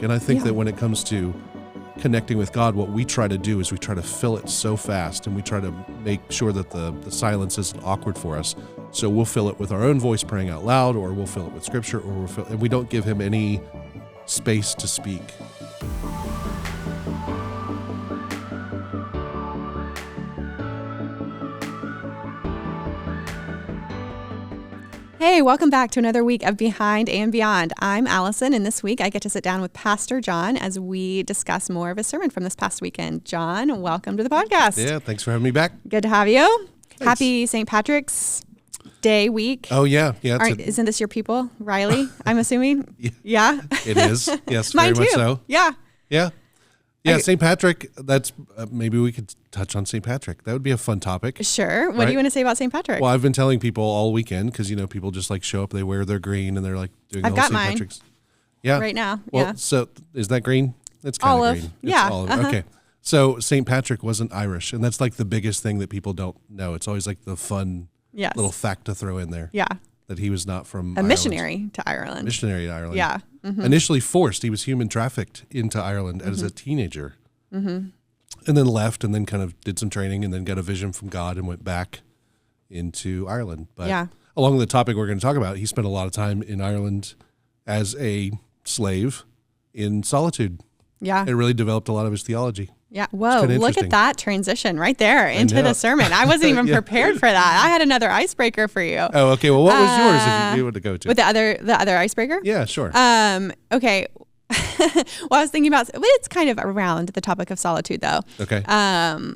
And I think that when it comes to connecting with God, what we try to do is we try to fill it so fast, and we try to make sure that the silence isn't awkward for us. So we'll fill it with our own voice praying out loud, or we'll fill it with scripture, or and we don't give him any space to speak. Hey, welcome back to another week of Behind and Beyond. I'm Allison, and this week I get to sit down with Pastor John as we discuss more of a sermon from this past weekend. John, welcome to the podcast. Yeah, thanks for having me back. Good to have you. Thanks. Happy St. Patrick's Day week. Oh, yeah. Isn't this your people, Riley, I'm assuming? Yeah? It is. Yes, Mine very too. much so. Yeah. Yeah. Yeah, St. Patrick, that's maybe we could touch on St. Patrick. That would be a fun topic. Sure. What do you want to say about St. Patrick? Well, I've been telling people all weekend because, people just like show up, they wear their green, and they're like doing the whole St. Patrick's. Yeah. Right now. Well, yeah. So is that green? It's kind olive. of green. Yeah. It's olive. Okay. So St. Patrick wasn't Irish, and that's like the biggest thing that people don't know. It's always like the fun little fact to throw in there. Yeah. That he was not from Ireland. Missionary to Ireland. Missionary to Ireland. Yeah. Mm-hmm. Initially forced. He was human trafficked into Ireland as a teenager. Mm-hmm. And then left, and then kind of did some training, and then got a vision from God and went back into Ireland. But along the topic we're going to talk about, he spent a lot of time in Ireland as a slave in solitude. Yeah. It really developed a lot of his theology. Yeah. Whoa, look at that transition right there into the sermon. I wasn't even prepared for that. I had another icebreaker for you. Oh, okay. Well, what was yours if you wanted to go to? With the other icebreaker? Yeah, sure. Okay. Well, I was thinking about, it's kind of around the topic of solitude, though. Okay. I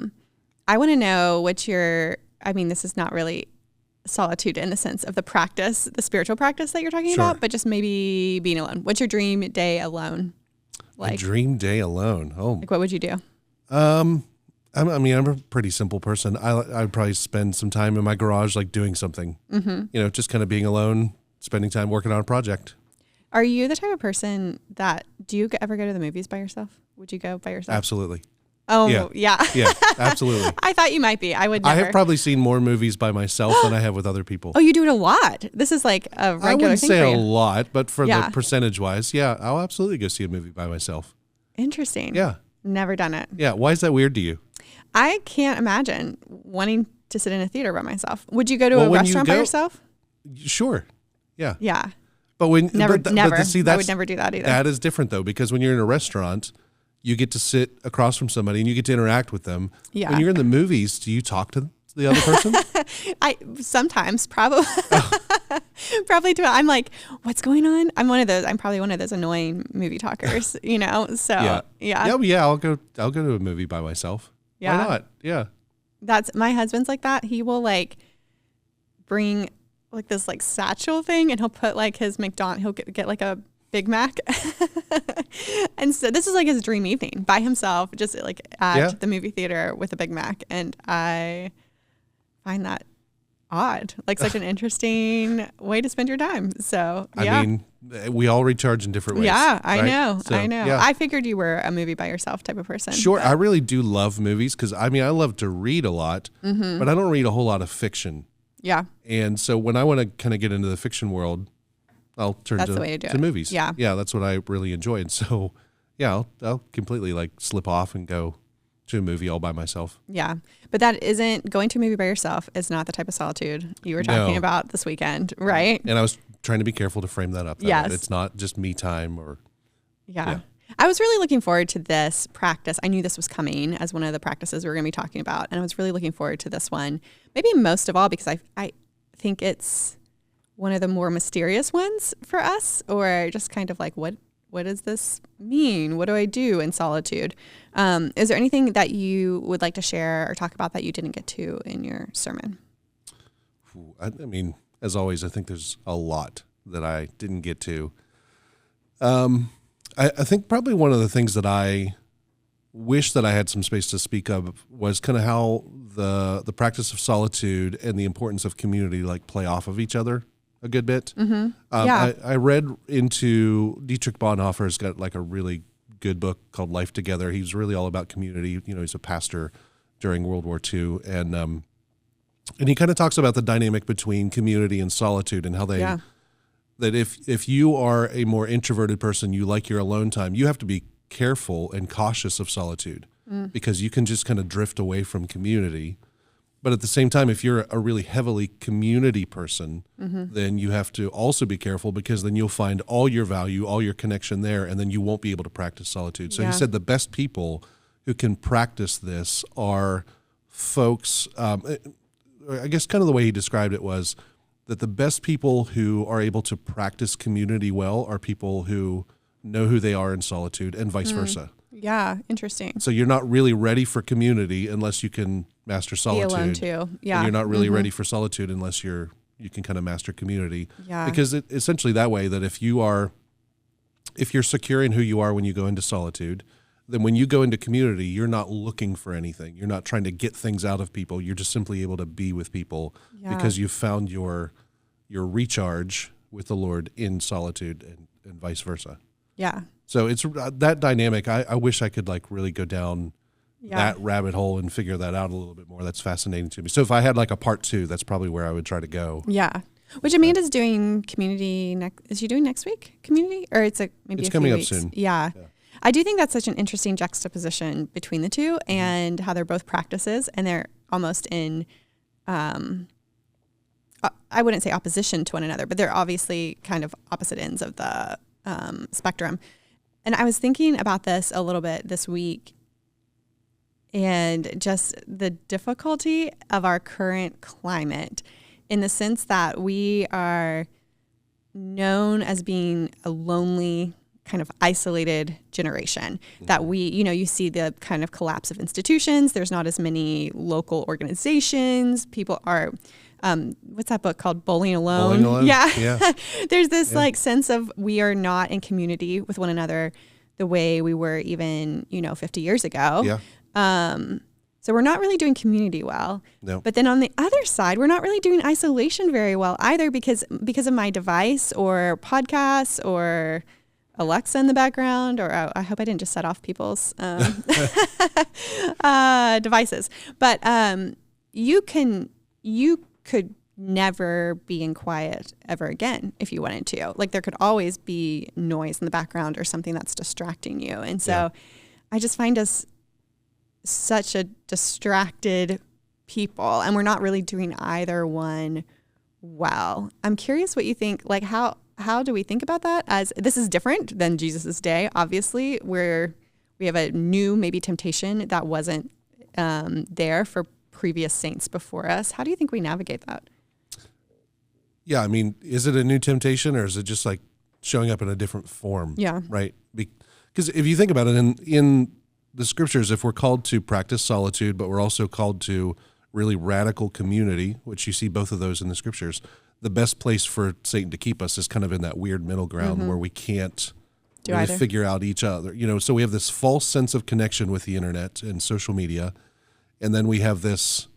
want to know this is not really solitude in the sense of the practice, the spiritual practice that you're talking about, but just maybe being alone. What's your dream day alone like? A dream day alone? Oh. Like, what would you do? I'm a pretty simple person. I'd probably spend some time in my garage, like doing something, just kind of being alone, spending time working on a project. Are you the type of person do you ever go to the movies by yourself? Would you go by yourself? Absolutely. Oh, yeah. Yeah, absolutely. I thought you might be. I would never. I have probably seen more movies by myself than I have with other people. Oh, you do it a lot. This is like a regular thing. I wouldn't say for a you. lot, but for the percentage-wise, I'll absolutely go see a movie by myself. Interesting. Yeah. Never done it. Yeah. Why is that weird to you? I can't imagine wanting to sit in a theater by myself. Would you go to a restaurant by yourself? Sure. Yeah. Yeah. But never. See, I would never do that either. That is different though, because when you're in a restaurant, you get to sit across from somebody and you get to interact with them. Yeah. When you're in the movies, do you talk to the other person? I sometimes probably do. I'm like, what's going on? I'm probably one of those annoying movie talkers, So yeah. I'll go to a movie by myself. Yeah. Why not? Yeah. That's my husband's like that. He will bring this satchel thing, and he'll put his McDonald's. He'll get a Big Mac, and so this is his dream evening by himself, just at the movie theater with a Big Mac, and I find that odd, such an interesting way to spend your time. So I mean, we all recharge in different ways. Yeah, right? I know. So, I know. Yeah. I figured you were a movie by yourself type of person. Sure, I really do love movies because I love to read a lot, but I don't read a whole lot of fiction. Yeah. And so when I want to kind of get into the fiction world, I'll turn to movies. Yeah. Yeah, that's what I really enjoy. And so, I'll completely slip off and go to a movie all by myself. Yeah. But that isn't, going to a movie by yourself is not the type of solitude you were talking about this weekend, right? And I was trying to be careful to frame that up. Yes. It's not just me time or. Yeah. I was really looking forward to this practice. I knew this was coming as one of the practices we were going to be talking about. And I was really looking forward to this one, maybe most of all, because I think it's one of the more mysterious ones for us, or just kind of what does this mean? What do I do in solitude? Is there anything that you would like to share or talk about that you didn't get to in your sermon? As always, I think there's a lot that I didn't get to. I think probably one of the things that I wish that I had some space to speak of was kind of how the practice of solitude and the importance of community play off of each other a good bit. Mm-hmm. I read into Dietrich Bonhoeffer's got a really good book called Life Together. He's really all about community. He's a pastor during World War II, and he kind of talks about the dynamic between community and solitude and how they that if you are a more introverted person, you like your alone time, you have to be careful and cautious of solitude because you can just kind of drift away from community. But at the same time, if you're a really heavily community person, then you have to also be careful because then you'll find all your value, all your connection there, and then you won't be able to practice solitude. So he said the best people who can practice this are folks, I guess kind of the way he described it was that the best people who are able to practice community well are people who know who they are in solitude and vice versa. Yeah, interesting. So you're not really ready for community unless you can master solitude. Be alone too. Yeah. And you're not really ready for solitude unless you can kind of master community. Yeah. Because essentially that way that if you're secure in who you are when you go into solitude, then when you go into community, you're not looking for anything. You're not trying to get things out of people. You're just simply able to be with people because you've found your recharge with the Lord in solitude and vice versa. Yeah. So it's that dynamic. I wish I could like really go down that rabbit hole and figure that out a little bit more. That's fascinating to me. So if I had like a part 2, that's probably where I would try to go. Yeah. Which Amanda's doing community is she doing next week? Community? Or it's maybe it's a coming few up weeks? soon. Yeah. I do think that's such an interesting juxtaposition between the two and how they're both practices and they're almost in I wouldn't say opposition to one another, but they're obviously kind of opposite ends of the spectrum. And I was thinking about this a little bit this week and just the difficulty of our current climate in the sense that we are known as being a lonely, kind of isolated generation that you see the kind of collapse of institutions. There's not as many local organizations. People are, what's that book called? Bowling Alone. Bowling Alone? Yeah. There's this like sense of we are not in community with one another the way we were even, 50 years ago. Yeah. So we're not really doing community well. No. But then on the other side, we're not really doing isolation very well either because of my device or podcasts or Alexa in the background, or I hope I didn't just set off people's devices. But you could never be in quiet ever again if you wanted to. Like there could always be noise in the background or something that's distracting you. And so I just find us such a distracted people, and we're not really doing either one well. I'm curious what you think, like how do we think about that? As this is different than Jesus's day, obviously, where we have a new maybe temptation that wasn't there for previous saints before us. How do you think we navigate that? Yeah, I mean, is it a new temptation or is it just like showing up in a different form? Yeah. Right? Because if you think about it, in the scriptures, if we're called to practice solitude, but we're also called to really radical community, which you see both of those in the scriptures, the best place for Satan to keep us is kind of in that weird middle ground where we can't really figure out each other. So we have this false sense of connection with the internet and social media, and then we have this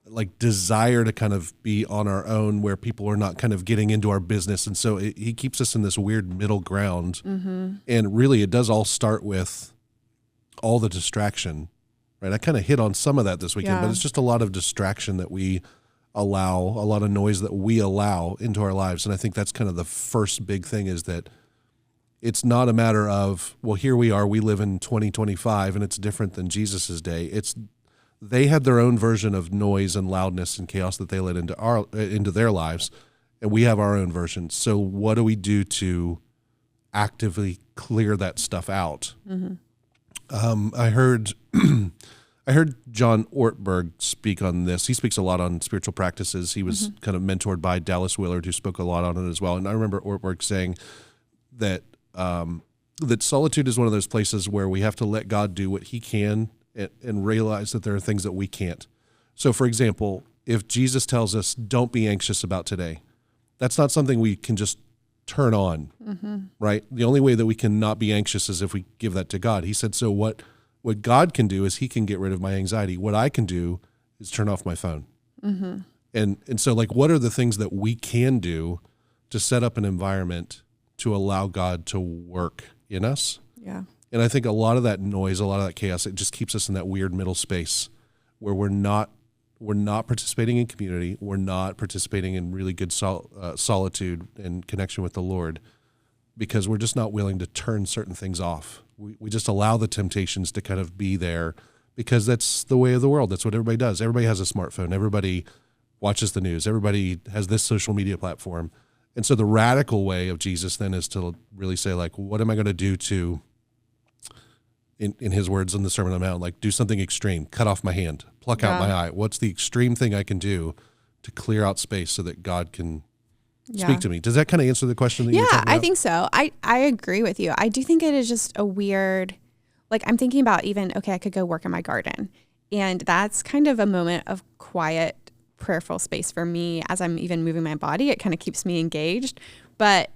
like desire to kind of be on our own where people are not kind of getting into our business. And so he keeps us in this weird middle ground. And really it does all start with all the distraction, right? I kind of hit on some of that this weekend, but it's just a lot of distraction that we allow, a lot of noise that we allow into our lives. And I think that's kind of the first big thing is that it's not a matter of, well, here we are, we live in 2025 and it's different than Jesus's day. They had their own version of noise and loudness and chaos that they let into their lives, and we have our own version. So what do we do to actively clear that stuff out? I heard John Ortberg speak on this. He speaks a lot on spiritual practices. He was kind of mentored by Dallas Willard, who spoke a lot on it as well. And I remember Ortberg saying that that solitude is one of those places where we have to let God do what he can and realize that there are things that we can't. So, for example, if Jesus tells us, don't be anxious about today, that's not something we can just turn on, right? The only way that we can not be anxious is if we give that to God. He said, so what God can do is he can get rid of my anxiety. What I can do is turn off my phone. And so, like, what are the things that we can do to set up an environment to allow God to work in us? Yeah. And I think a lot of that noise, a lot of that chaos, it just keeps us in that weird middle space where we're not we're not participating in community, we're not participating in really good solitude and connection with the Lord, because we're just not willing to turn certain things off. We just allow the temptations to kind of be there because that's the way of the world. That's what everybody does. Everybody has a smartphone. Everybody watches the news. Everybody has this social media platform. And so the radical way of Jesus then is to really say, like, what am I going to do to, in his words in the Sermon on the Mount, like, do something extreme, cut off my hand, pluck out my eye. What's the extreme thing I can do to clear out space so that God can speak to me? Does that kind of answer the question that you're talking about? I think so. I agree with you. I do think it is just a weird, like, I'm thinking about even, okay, I could go work in my garden. And that's kind of a moment of quiet, prayerful space for me as I'm even moving my body. It kind of keeps me engaged. But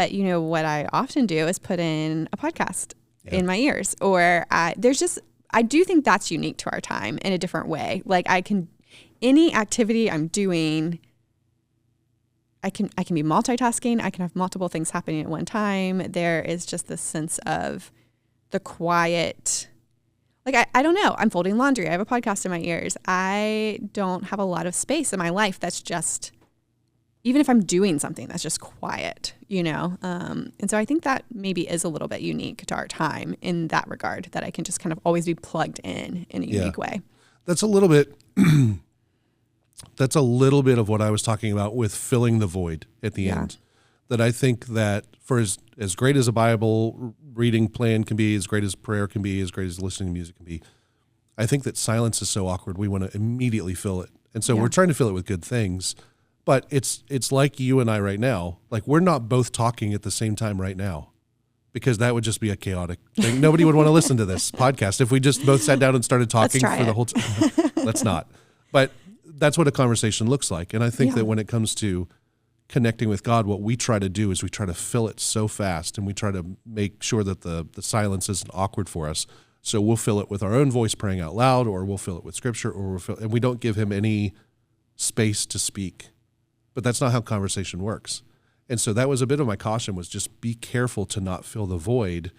you know, what I often do is put in a podcast in my ears, or I do think that's unique to our time in a different way. Like, any activity I'm doing, I can be multitasking. I can have multiple things happening at one time. There is just this sense of the quiet. Like, I don't know. I'm folding laundry. I have a podcast in my ears. I don't have a lot of space in my life that's just, even if I'm doing something that's just quiet, you know? And so I think that maybe is a little bit unique to our time in that regard, that I can just kind of always be plugged in a unique way. That's a little bit, that's a little bit of what I was talking about with filling the void at the end. That I think that for as great as a Bible reading plan can be, as great as prayer can be, as great as listening to music can be, I think that silence is so awkward. We want to immediately fill it. And so we're trying to fill it with good things. But it's like you and I right now. Like, we're not both talking at the same time right now, because that would just be a chaotic thing. Nobody would want to listen to this podcast if we just both sat down and started talking for the whole time. Let's not. But that's what a conversation looks like. And I think that when it comes to connecting with God, what we try to do is we try to fill it so fast, and we try to make sure that the silence isn't awkward for us. So we'll fill it with our own voice praying out loud, or we'll fill it with scripture, and we don't give him any space to speak. But that's not how conversation works. And so that was a bit of my caution, was just be careful to not fill the void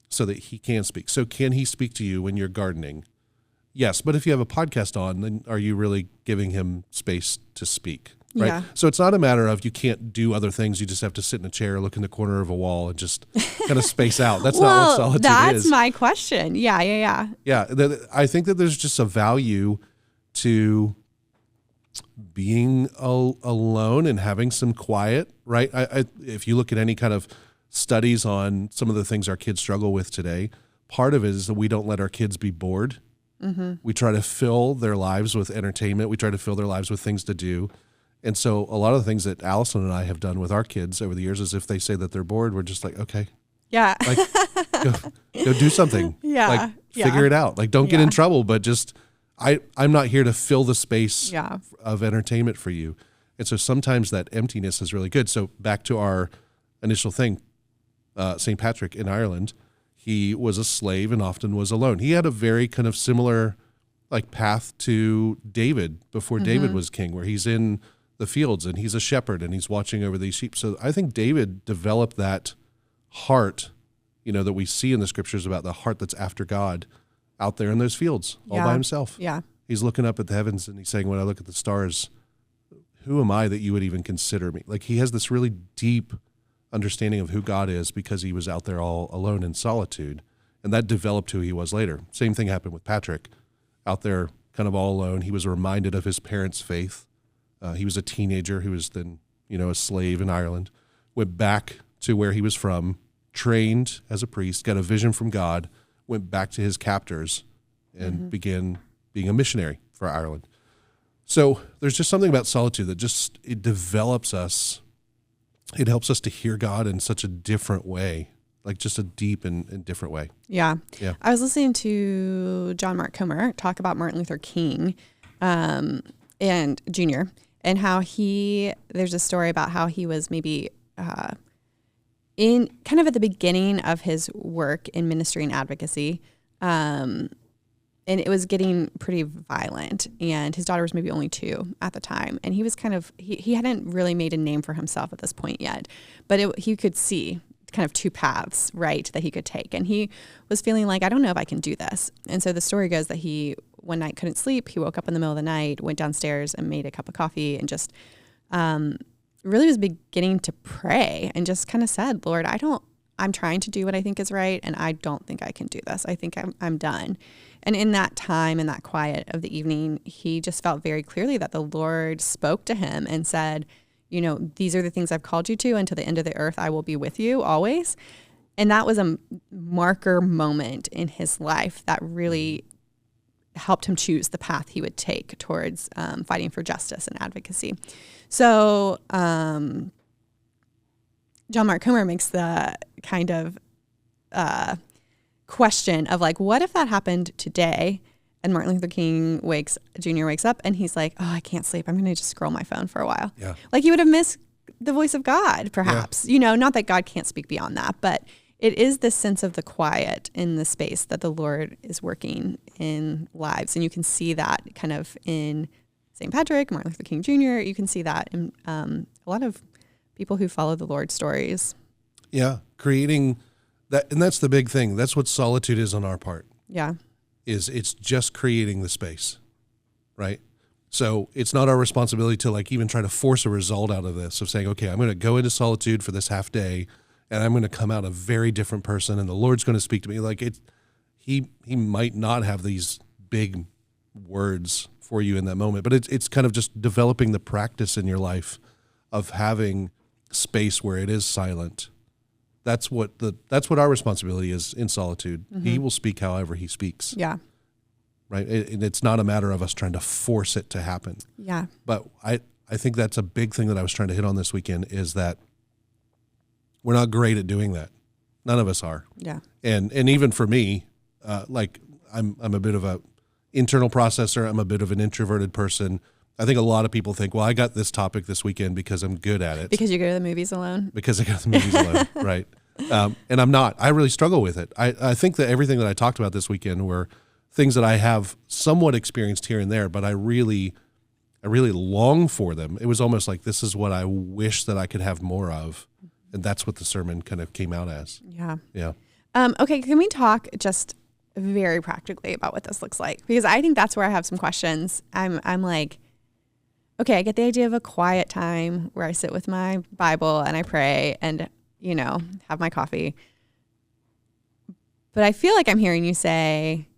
so that he can speak. So can he speak to you when you're gardening? Yes, but if you have a podcast on, then are you really giving him space to speak? Right. Yeah. So it's not a matter of you can't do other things. You just have to sit in a chair, look in the corner of a wall, and just kind of space out. That's not what solitude is. That's my question. Yeah. I think that there's just a value to being alone and having some quiet, right? If you look at any kind of studies on some of the things our kids struggle with today, part of it is that we don't let our kids be bored. Mm-hmm. We try to fill their lives with entertainment. We try to fill their lives with things to do. And so a lot of the things that Allison and I have done with our kids over the years is if they say that they're bored, we're just like, okay. Yeah. Like, go do something. Yeah. Like, figure it out. Like, don't get in trouble, but just, I'm not here to fill the space of entertainment for you. And so sometimes that emptiness is really good. So back to our initial thing, St. Patrick in Ireland, he was a slave and often was alone. He had a very kind of similar like path to David before David was king, where he's in the fields and he's a shepherd and he's watching over these sheep. So I think David developed that heart, that we see in the scriptures about the heart that's after God out there in those fields all by himself. Yeah. He's looking up at the heavens and he's saying, when I look at the stars, who am I that you would even consider me? Like, he has this really deep understanding of who God is because he was out there all alone in solitude, and that developed who he was later. Same thing happened with Patrick. Out there kind of all alone, he was reminded of his parents' faith. He was a teenager who was then, a slave in Ireland, went back to where he was from, trained as a priest, got a vision from God, went back to his captors, and began being a missionary for Ireland. So there's just something about solitude that just, it develops us. It helps us to hear God in such a different way, like just a deep and different way. Yeah. I was listening to John Mark Comer talk about Martin Luther King and Jr. and how there's a story about how he was maybe in kind of at the beginning of his work in ministry and advocacy. And it was getting pretty violent, and his daughter was maybe only 2 at the time. And he was he hadn't really made a name for himself at this point yet, but he could see kind of 2 paths, right, that he could take. And he was feeling like, I don't know if I can do this. And so the story goes that he one night couldn't sleep. He woke up in the middle of the night, went downstairs and made a cup of coffee and just really was beginning to pray and just kind of said, Lord, I'm trying to do what I think is right, and I don't think I can do this. I think I'm done. And in that time, in that quiet of the evening, he just felt very clearly that the Lord spoke to him and said, you know, these are the things I've called you to. Until the end of the earth, I will be with you always. And that was a marker moment in his life that really helped him choose the path he would take towards fighting for justice and advocacy. So John Mark Comer makes the kind of question of like, what if that happened today and Martin Luther King Jr. wakes up and he's like, oh, I can't sleep. I'm going to just scroll my phone for a while. Yeah. Like he would have missed the voice of God, perhaps. Yeah. You know, not that God can't speak beyond that, but it is this sense of the quiet in the space that the Lord is working in lives. And you can see that kind of in St. Patrick, Martin Luther King Jr. You can see that in a lot of people who follow the Lord stories. Yeah, creating that. And that's the big thing. That's what solitude is on our part. Yeah. It's just creating the space, right? So it's not our responsibility to like even try to force a result out of this of saying, okay, I'm going to go into solitude for this half day and I'm going to come out a very different person and the Lord's going to speak to me. Like he might not have these big words for you in that moment, but it's kind of just developing the practice in your life of having space where it is silent. That's what our responsibility is in solitude. Mm-hmm. He will speak however he speaks. Yeah. Right. And it's not a matter of us trying to force it to happen. Yeah. But I think that's a big thing that I was trying to hit on this weekend is that we're not great at doing that. None of us are. Yeah. And even for me, like I'm a bit of a internal processor. I'm a bit of an introverted person. I think a lot of people think, well, I got this topic this weekend because I'm good at it. Because you go to the movies alone? Because I go to the movies alone, right. And I'm not. I really struggle with it. I think that everything that I talked about this weekend were things that I have somewhat experienced here and there, but I really long for them. It was almost like this is what I wish that I could have more of. And that's what the sermon kind of came out as. Yeah. Yeah. Okay, can we talk just very practically about what this looks like? Because I think that's where I have some questions. I'm like, okay, I get the idea of a quiet time where I sit with my Bible and I pray and, you know, have my coffee. But I feel like I'm hearing you say,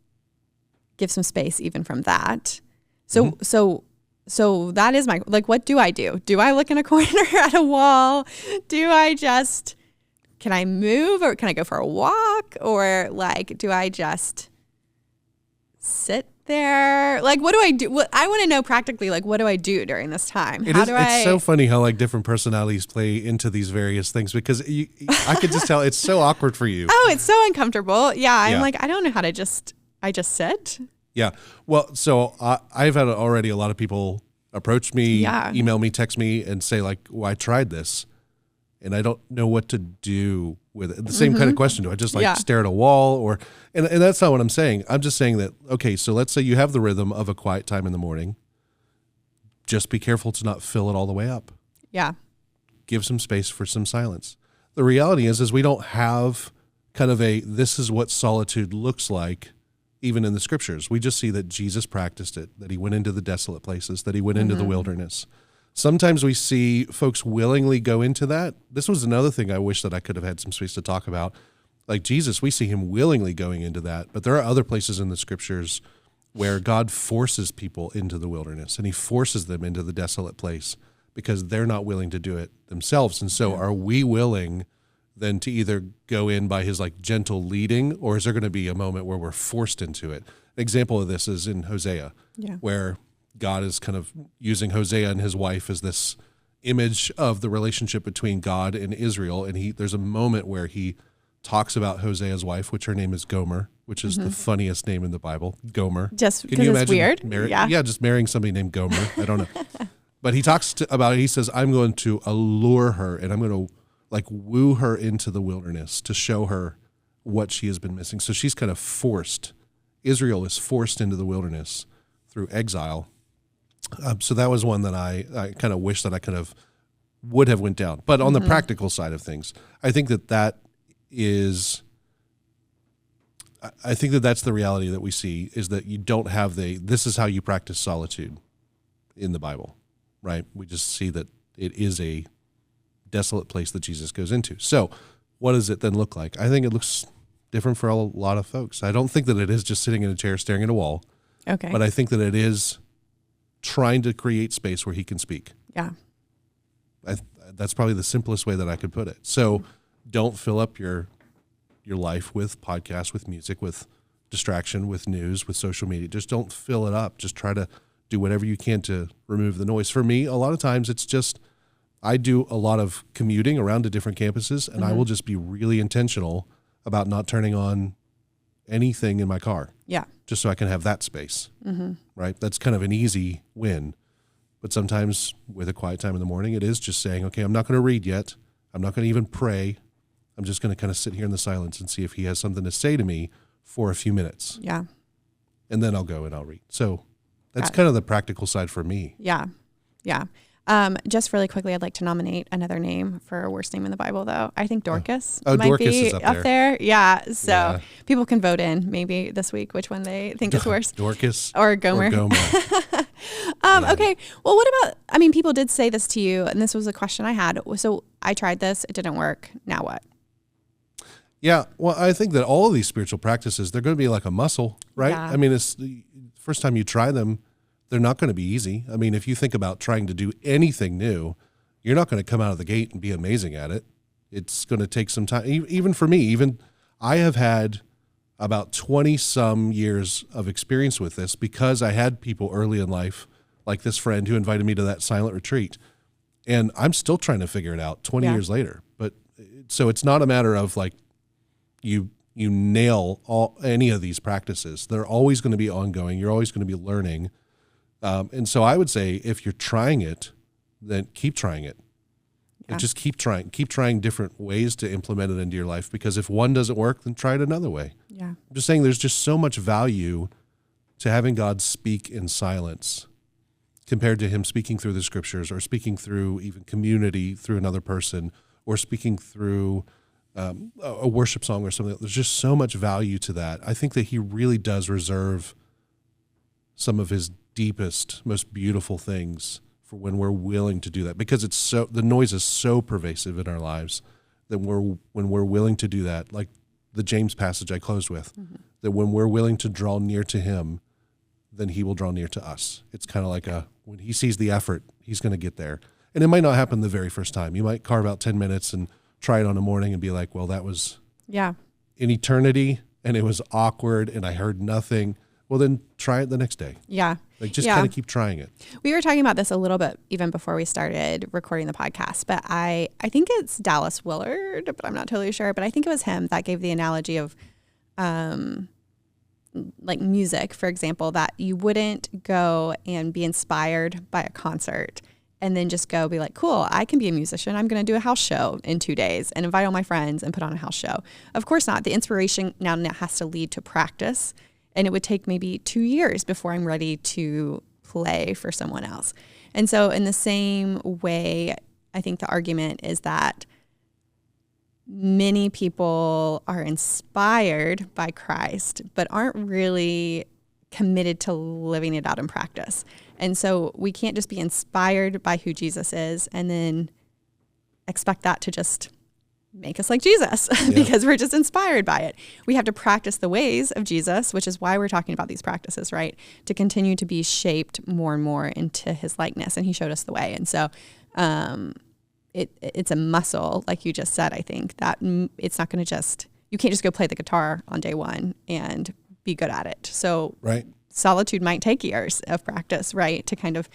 give some space even from that. So, mm-hmm. So that is my, like, what do I do? Do I look in a corner at a wall? Can I move or can I go for a walk? Or like, do I just sit there? Like, what do I do? I want to know practically, like, what do I do during this time? It's so funny how like different personalities play into these various things because I could just tell it's so awkward for you. Oh, it's so uncomfortable. Yeah. I'm like, I don't know how to I just sit. Yeah. Well, so I've had already a lot of people approach me, email me, text me and say like, well, I tried this and I don't know what to do with it. The same kind of question. Do I just like stare at a wall or, and that's not what I'm saying. I'm just saying that, okay, so let's say you have the rhythm of a quiet time in the morning. Just be careful to not fill it all the way up. Yeah. Give some space for some silence. The reality is we don't have kind of this is what solitude looks like. Even in the scriptures, we just see that Jesus practiced it, that he went into the desolate places, that he went into the wilderness. Sometimes we see folks willingly go into that. This was another thing I wish that I could have had some space to talk about. Like Jesus, we see him willingly going into that, but there are other places in the scriptures where God forces people into the wilderness and he forces them into the desolate place because they're not willing to do it themselves. And so are we willing then to either go in by his like gentle leading, or is there going to be a moment where we're forced into it? An example of this is in Hosea, where God is kind of using Hosea and his wife as this image of the relationship between God and Israel. And there's a moment where he talks about Hosea's wife, which her name is Gomer, which is the funniest name in the Bible, Gomer. Just because it's weird? Just marrying somebody named Gomer. I don't know. But he talks about it. He says, I'm going to allure her and I'm going to like woo her into the wilderness to show her what she has been missing. So she's kind of forced. Israel is forced into the wilderness through exile. So that was one that I kind of wish that I would have went down. But on the practical side of things, I think that is I think that that's the reality that we see, is that you don't have this is how you practice solitude in the Bible, right? We just see that it is a desolate place that Jesus goes into. So what does it then look like? I think it looks different for a lot of folks. I don't think that it is just sitting in a chair staring at a wall. Okay. But I think that it is trying to create space where he can speak. Yeah. That's probably the simplest way that I could put it. So don't fill up your life with podcasts, with music, with distraction, with news, with social media. Just don't fill it up. Just try to do whatever you can to remove the noise. For me, a lot of times it's just, I do a lot of commuting around to different campuses, and I will just be really intentional about not turning on anything in my car. Yeah. Just so I can have that space, right? That's kind of an easy win. But sometimes with a quiet time in the morning, it is just saying, okay, I'm not going to read yet. I'm not going to even pray. I'm just going to kind of sit here in the silence and see if he has something to say to me for a few minutes. Yeah. And then I'll go and I'll read. So that's kind of the practical side for me. Yeah. Yeah. Just really quickly, I'd like to nominate another name for worst name in the Bible, though. I think Dorcas might Dorcas be is up there. Yeah. So people can vote in maybe this week which one they think is worse. Dorcas or Gomer. Okay. Well, what about, people did say this to you, and this was a question I had. So I tried this. It didn't work. Now what? Yeah. Well, I think that all of these spiritual practices, they're going to be like a muscle, right? Yeah. It's the first time you try them, they're not going to be easy. If you think about trying to do anything new, you're not going to come out of the gate and be amazing at it. It's going to take some time. Even for me, I have had about 20 some years of experience with this, because I had people early in life, like this friend who invited me to that silent retreat. And I'm still trying to figure it out 20 years later. But so it's not a matter of like you nail any of these practices. They're always going to be ongoing. You're always going to be learning. And so I would say, if you're trying it, then keep trying it. And just keep trying different ways to implement it into your life, because if one doesn't work, then try it another way. Yeah. I'm just saying, there's just so much value to having God speak in silence compared to him speaking through the scriptures, or speaking through even community through another person, or speaking through a worship song or something. There's just so much value to that. I think that he really does reserve some of his deepest, most beautiful things for when we're willing to do that, because the noise is so pervasive in our lives that when we're willing to do that, like the James passage I closed with, that when we're willing to draw near to him, then he will draw near to us. It's kind of like when he sees the effort, he's going to get there. And it might not happen the very first time. You might carve out 10 minutes and try it on a morning and be like, well, that was an eternity, and it was awkward, and I heard nothing. Well, then try it the next day. Yeah. Just kind of keep trying it. We were talking about this a little bit even before we started recording the podcast, but I think it's Dallas Willard, but I'm not totally sure. But I think it was him that gave the analogy of like music, for example, that you wouldn't go and be inspired by a concert and then just go be like, cool, I can be a musician. I'm going to do a house show in 2 days and invite all my friends and put on a house show. Of course not. The inspiration now has to lead to practice. And it would take maybe 2 years before I'm ready to play for someone else. And so in the same way, I think the argument is that many people are inspired by Christ, but aren't really committed to living it out in practice. And so we can't just be inspired by who Jesus is and then expect that to just make us like Jesus because we're just inspired by it. We have to practice the ways of Jesus, which is why we're talking about these practices, right? To continue to be shaped more and more into his likeness. And he showed us the way. And so it's a muscle, like you just said, I think, that it's not going to you can't just go play the guitar on day one and be good at it. So solitude might take years of practice, right? To kind of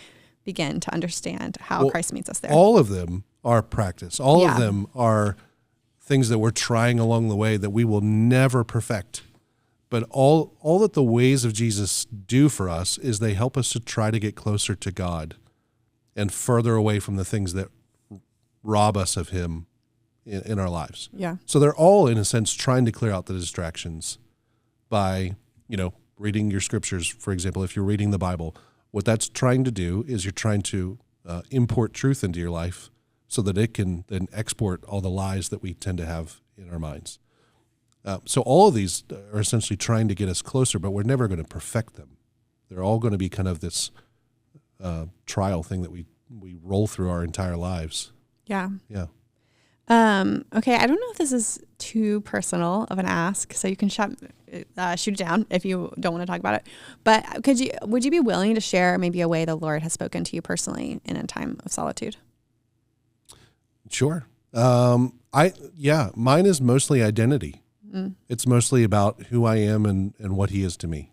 begin to understand how Christ meets us there. All of them are practice. All of them are things that we're trying along the way that we will never perfect. But all that the ways of Jesus do for us is they help us to try to get closer to God and further away from the things that rob us of him in our lives. Yeah. So they're all, in a sense, trying to clear out the distractions by, reading your scriptures. For example, if you're reading the Bible, what that's trying to do is you're trying to import truth into your life so that it can then export all the lies that we tend to have in our minds. So all of these are essentially trying to get us closer, but we're never going to perfect them. They're all going to be kind of this trial thing that we roll through our entire lives. Yeah. Yeah. Okay. I don't know if this is too personal of an ask, so you can shoot it down if you don't want to talk about it. But would you be willing to share maybe a way the Lord has spoken to you personally in a time of solitude? Sure. Mine is mostly identity. It's mostly about who I am and what he is to me.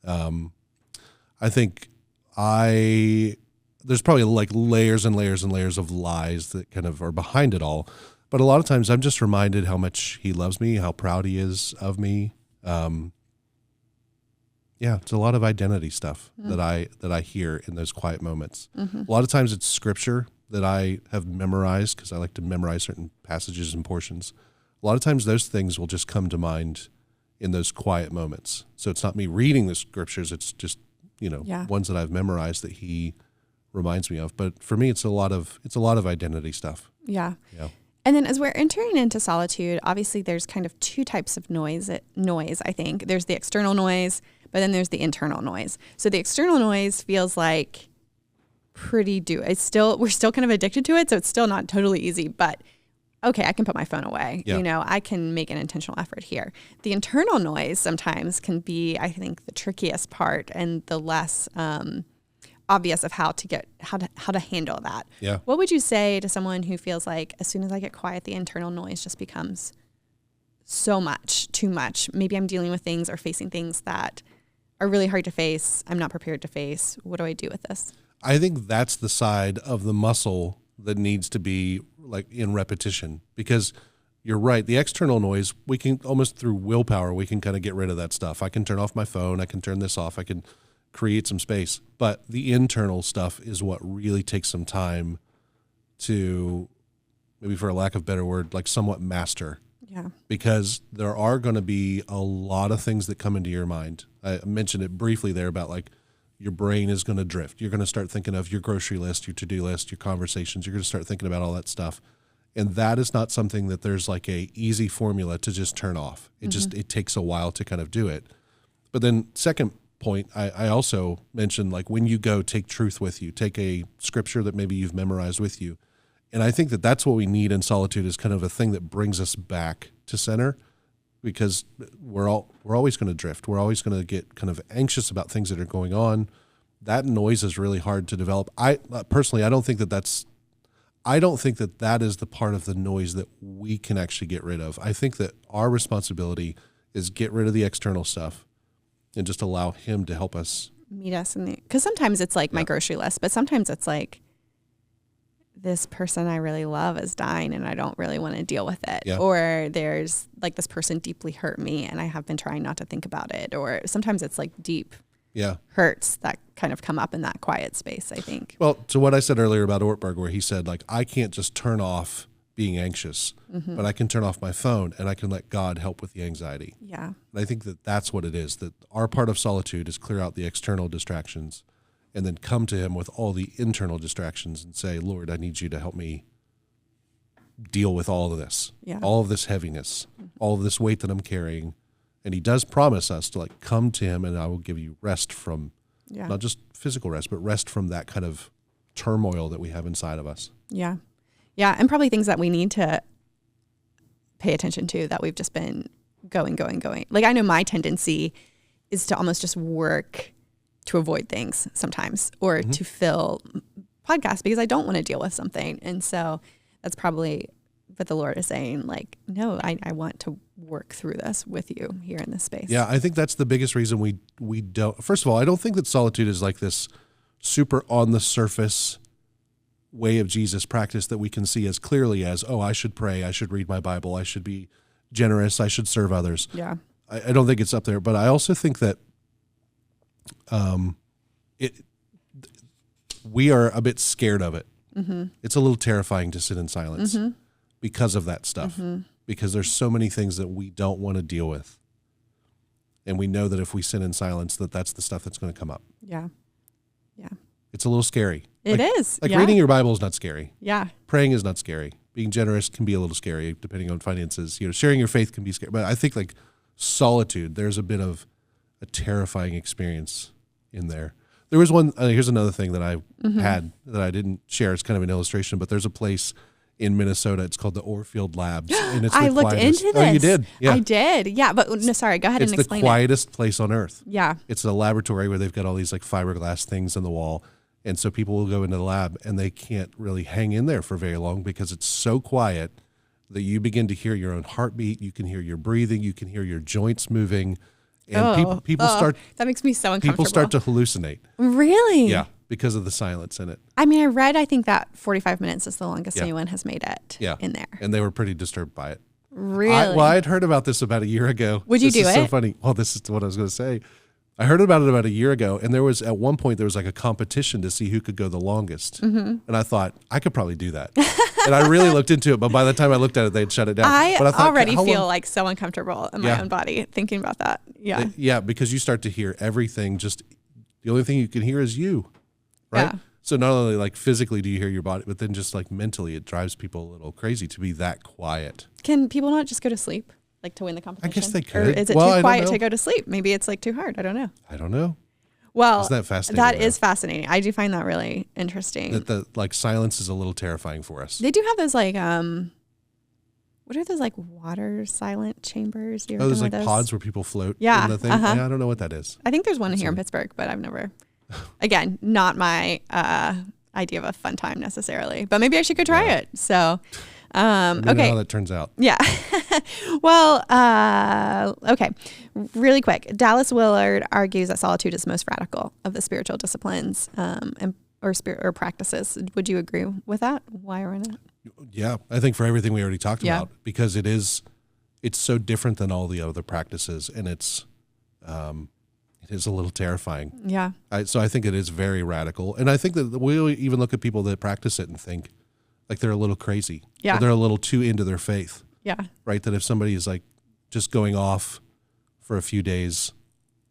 I think there's probably like layers and layers and layers of lies that kind of are behind it all. But a lot of times I'm just reminded how much he loves me, how proud he is of me. It's a lot of identity stuff that I hear in those quiet moments. A lot of times it's scripture that I have memorized because I like to memorize certain passages and portions. A lot of times those things will just come to mind in those quiet moments. So it's not me reading the scriptures. It's just, ones that I've memorized that he reminds me of. But for me, it's a lot of identity stuff. Yeah. Yeah. And then as we're entering into solitude, obviously there's kind of two types of noise, I think. There's the external noise, but then there's the internal noise. So the external noise feels like we're still kind of addicted to it. So it's still not totally easy, but okay, I can put my phone away. Yeah. I can make an intentional effort here. The internal noise sometimes can be, I think, the trickiest part and the less obvious of how to handle that. Yeah. What would you say to someone who feels like as soon as I get quiet, the internal noise just becomes so much, too much? Maybe I'm dealing with things or facing things that are really hard to face. I'm not prepared to face. What do I do with this? I think that's the side of the muscle that needs to be like in repetition, because you're right. The external noise, we can almost through willpower, we can kind of get rid of that stuff. I can turn off my phone. I can turn this off. I can create some space, but the internal stuff is what really takes some time to, maybe for a lack of a better word, like somewhat master. Yeah. Because there are going to be a lot of things that come into your mind. I mentioned it briefly there about like your brain is going to drift. You're going to start thinking of your grocery list, your to-do list, your conversations. You're going to start thinking about all that stuff. And that is not something that there's like a easy formula to just turn off. It takes a while to kind of do it. But then second point, I also mentioned like when you go, take truth with you, take a scripture that maybe you've memorized with you. And I think that that's what we need in solitude, is kind of a thing that brings us back to center, because we're always going to drift. We're always going to get kind of anxious about things that are going on. That noise is really hard to develop. I personally, I don't think that is the part of the noise that we can actually get rid of. I think that our responsibility is get rid of the external stuff and just allow him to help us meet us because sometimes it's like my grocery list, but sometimes it's like this person I really love is dying and I don't really want to deal with it. Yeah. Or there's like this person deeply hurt me and I have been trying not to think about it. Or sometimes it's like deep hurts that kind of come up in that quiet space, I think. Well, to what I said earlier about Ortberg, where he said like, I can't just turn off being anxious, but I can turn off my phone and I can let God help with the anxiety. Yeah. And I think that that's what it is, that our part of solitude is clear out the external distractions and then come to him with all the internal distractions and say, Lord, I need you to help me deal with all of this, all of this heaviness, all of this weight that I'm carrying. And he does promise us to like come to him and I will give you rest from not just physical rest, but rest from that kind of turmoil that we have inside of us. Yeah. Yeah. And probably things that we need to pay attention to that we've just been going. Like I know my tendency is to almost just work to avoid things sometimes or to fill podcasts because I don't want to deal with something. And so that's probably what the Lord is saying, like, no, I want to work through this with you here in this space. Yeah, I think that's the biggest reason we don't. First of all, I don't think that solitude is like this super on the surface way of Jesus practice that we can see as clearly as, oh, I should pray, I should read my Bible, I should be generous, I should serve others. Yeah. I don't think it's up there, but I also think that we are a bit scared of it. Mm-hmm. It's a little terrifying to sit in silence because of that stuff, because there's so many things that we don't want to deal with. And we know that if we sit in silence, that's the stuff that's going to come up. Yeah. Yeah. It's a little scary. It is. Like reading your Bible is not scary. Yeah. Praying is not scary being generous can be a little scary depending on finances. Sharing your faith can be scary. But I think like solitude, there's a bit of a terrifying experience in there. There was one, here's another thing that I had that I didn't share. It's kind of an illustration, but there's a place in Minnesota. It's called the Orfield Labs. And it's I looked into this. Oh, you did? Yeah. I did. Yeah. But no, sorry, go ahead and explain it. It's the quietest place on earth. Yeah. It's a laboratory where they've got all these like fiberglass things on the wall. And so people will go into the lab and they can't really hang in there for very long because it's so quiet that you begin to hear your own heartbeat. You can hear your breathing. You can hear your joints moving. And people start. That makes me so uncomfortable. People start to hallucinate. Really? Yeah, because of the silence in it. I mean, I think that 45 minutes is the longest anyone has made it in there. And they were pretty disturbed by it. Really? I had heard about this about a year ago. Would you do it? This is so funny. Well, this is what I was going to say. I heard about it about a year ago, and at one point there was like a competition to see who could go the longest. And I thought, I could probably do that. And I really looked into it, but by the time I looked at it, they'd shut it down. I thought, already feel like so uncomfortable in my own body thinking about that. Yeah. Yeah, because you start to hear everything. Just the only thing you can hear is you, right? Yeah. So not only like physically do you hear your body, but then just like mentally it drives people a little crazy to be that quiet. Can people not just go to sleep? Like to win the competition? I guess they could. Or is it too quiet to go to sleep? Maybe it's like too hard. I don't know. Well, isn't that fascinating? That is fascinating. I do find that really interesting. That the like silence is a little terrifying for us. They do have those like what are those like water silent chambers? You ever there's like pods where people float. Yeah. In the thing? Yeah, I don't know what that is. I think there's one here in Pittsburgh, but I've never. Again, not my idea of a fun time necessarily, but maybe I should go try it. So. Okay. Know how that turns out. Yeah. Well, okay. Really quick. Dallas Willard argues that solitude is the most radical of the spiritual disciplines or practices. Would you agree with that? Why or not? Yeah, I think for everything we already talked about, because it's so different than all the other practices, and it is a little terrifying. Yeah. So I think it is very radical, and I think that we'll even look at people that practice it and think like they're a little crazy. Yeah. Or they're a little too into their faith. Yeah. Right. That if somebody is like just going off for a few days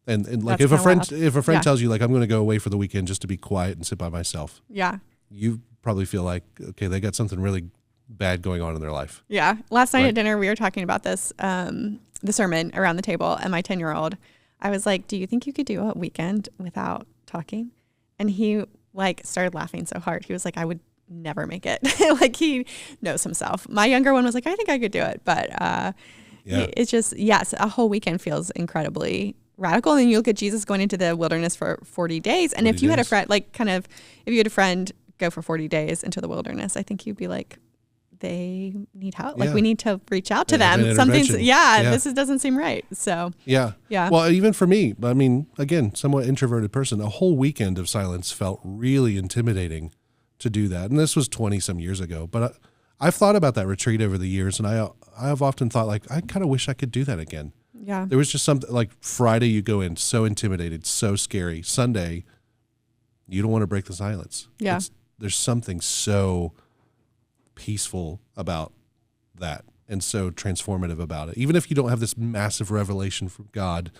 and like if a friend tells you like, I'm going to go away for the weekend just to be quiet and sit by myself. Yeah. You probably feel like, okay, they got something really bad going on in their life. Yeah. Last night at dinner, we were talking about this, the sermon around the table, and my 10-year-old, I was like, do you think you could do a weekend without talking? And he like started laughing so hard. He was like, I would never make it. Like he knows himself. My younger one was like, I think I could do it. But it's just, yes, a whole weekend feels incredibly radical. And you look at Jesus going into the wilderness for 40 days. And if you had a friend, like kind of, if you had a friend go for 40 days into the wilderness, I think you'd be like, they need help. Like we need to reach out to them. Something's, this doesn't seem right. So yeah. Well, even for me, I mean, again, somewhat introverted person, a whole weekend of silence felt really intimidating to do that. And this was 20 some years ago, but I've thought about that retreat over the years. And I have often thought like, I kind of wish I could do that again. Yeah. There was just something like Friday, you go in so intimidated, so scary. Sunday, you don't want to break the silence. Yeah. There's something so peaceful about that and so transformative about it. Even if you don't have this massive revelation from God,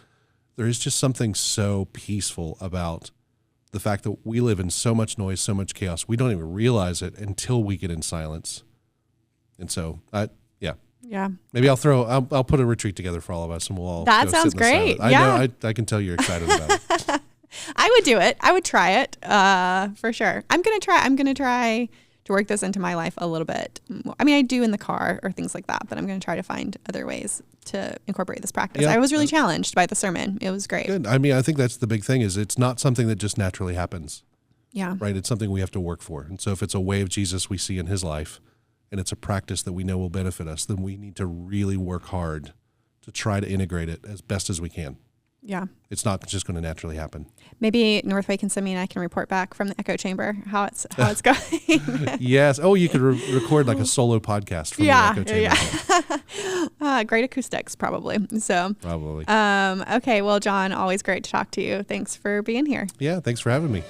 there is just something so peaceful about the fact that we live in so much noise, so much chaos. We don't even realize it until we get in silence. And so, maybe I'll put a retreat together for all of us, and we'll all. That sounds great. I know. I can tell you're excited about it. I would do it. I would try it for sure. I'm gonna try to work this into my life a little bit more. I mean, I do in the car or things like that, but I'm gonna try to find other ways to incorporate this practice. I was really challenged by the sermon. It was great. Good. I mean, I think that's the big thing is it's not something that just naturally happens. Yeah. Right. It's something we have to work for. And so if it's a way of Jesus we see in his life and it's a practice that we know will benefit us, then we need to really work hard to try to integrate it as best as we can. Yeah. It's not just going to naturally happen. Maybe Northway can send me and I can report back from the echo chamber how it's going. Yes. Oh, you could record like a solo podcast from the echo chamber. Yeah. Great acoustics, probably. So probably. Okay. Well, John, always great to talk to you. Thanks for being here. Yeah. Thanks for having me.